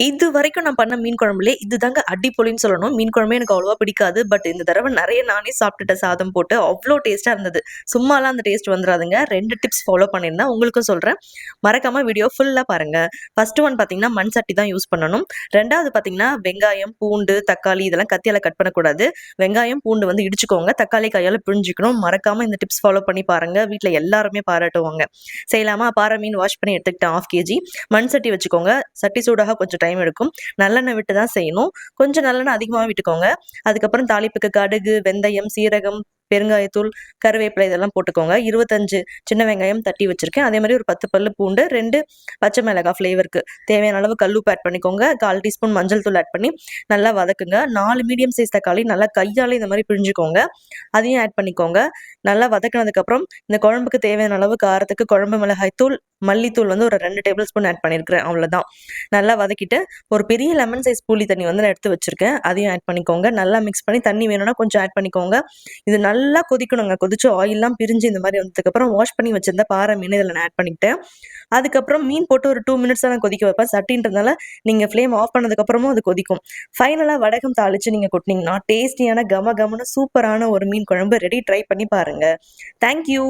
இது வரைக்கும் நான் பண்ண மீன் குழம்புலே இதுதாங்க அடிப்பொலின்னு சொல்லணும். மீன் குழம்பே எனக்கு அவ்வளவா பிடிக்காது. பட் இந்த தடவ நெறைய நானே சாப்பிட்டுட்டேன் சாதம் போட்டு. அவ்ளோ டேஸ்ட்டா இருந்தது. சும்மாலாம் அந்த டேஸ்ட் வந்துராதுங்க. 2 டிப்ஸ் ஃபாலோ பண்ணியிருந்தேன். உங்களுக்கும் சொல்றேன். மறக்காம வீடியோ ஃபுல்லா பாருங்க. ஃபர்ஸ்ட் ஒன் பார்த்தீங்கன்னா, மண் சட்டி தான் யூஸ் பண்ணணும். 2வது பார்த்தீங்கன்னா, வெங்காயம், பூண்டு, தக்காளி இதெல்லாம் கத்தியால கட் பண்ணக்கூடாது. வெங்காயம், பூண்டு வந்து இடிச்சுக்கோங்க. தக்காளி கையால பிழிஞ்சுக்கணும். மறக்காம இந்த டிப்ஸ் ஃபாலோ பண்ணி பாருங்க. வீட்ல எல்லாருமே பாராட்டுவாங்க. செய்யலாமா? பாறை மீன் வாஷ் பண்ணி எடுத்துக்கிட்டேன் 1/2 கேஜி. மண் சட்டி வச்சுக்கோங்க. சட்டி சூடாக கொஞ்சம் டைம் எடுக்கும். நல்லெண்ணெய் விட்டு தான் செய்யணும். கொஞ்சம் நல்லெண்ணெய் அதிகமா விட்டுக்கோங்க. அதுக்கப்புறம் தாளிப்புக்கு கடுகு, வெந்தயம், சீரகம், பெருங்காயத்தூள், கருவேப்பிலை இதெல்லாம் போட்டுக்கோங்க. 25 சின்ன வெங்காயம் தட்டி வச்சிருக்கேன். அதே மாரி ஒரு 10 பல்லு பூண்டு, 2 பச்சை மிளகாய் ஃப்ளேவருக்கு தேவையான அளவு கல் உப்பு ஆட் பண்ணிக்கோங்க. 1/4 டீஸ்பூன் மஞ்சள் தூள் ஆட் பண்ணி நல்லா வதக்குங்க. 4 மீடியம் சைஸ் தக்காளி நல்லா கையால இந்த மாரி பிழிஞ்சுக்கோங்க. அதையும் ஆட் பண்ணிக்கோங்க. நல்லா வதக்குனதுக்கப்புறம் இந்த குழம்புக்கு தேவையான அளவு காரத்துக்கு குழம்பு மிளகாய் தூள், மல்லித்தூள் வந்து ஒரு 2 டேபிள் ஸ்பூன் ஆட் பண்ணியிருக்கிறேன். அவ்வளோதான். நல்லா வதக்கிட்டு ஒரு பெரிய லெமன் சைஸ் புளி தண்ணி வந்து நான் எடுத்து வச்சிருக்கேன். அதையும் ஆட் பண்ணிக்கோங்க. நல்லா மிக்ஸ் பண்ணி தண்ணி வேணும்னா கொஞ்சம் ஆட் பண்ணிக்கோங்க. இது நல்லா கொதிக்கணுங்க. கொதிச்சு ஆயில்லாம் பிரிஞ்சு இந்த மாரி வந்ததுக்கப்புறம் வாஷ் பண்ணி வச்சிருந்த பாறை மீன் இதில நான் ஆட் பண்ணிக்கிட்டேன். அதுக்கப்புறம் மீன் போட்டு ஒரு 2 மினிட்ஸ் தான் நான் கொதிக்க வைப்பேன். சட்டின்றதுனால நீங்க ஃப்ளேம் ஆஃப் பண்ணதுக்கப்புறமும் அது கொதிக்கும். ஃபைனலா வடகம் தாளிச்சு நீங்க கொட்டுனீங்கன்னா, டேஸ்டியான கம கமன்னு சூப்பரான ஒரு மீன் குழம்பு ரெடி. ட்ரை பண்ணி பாருங்க. Thank you.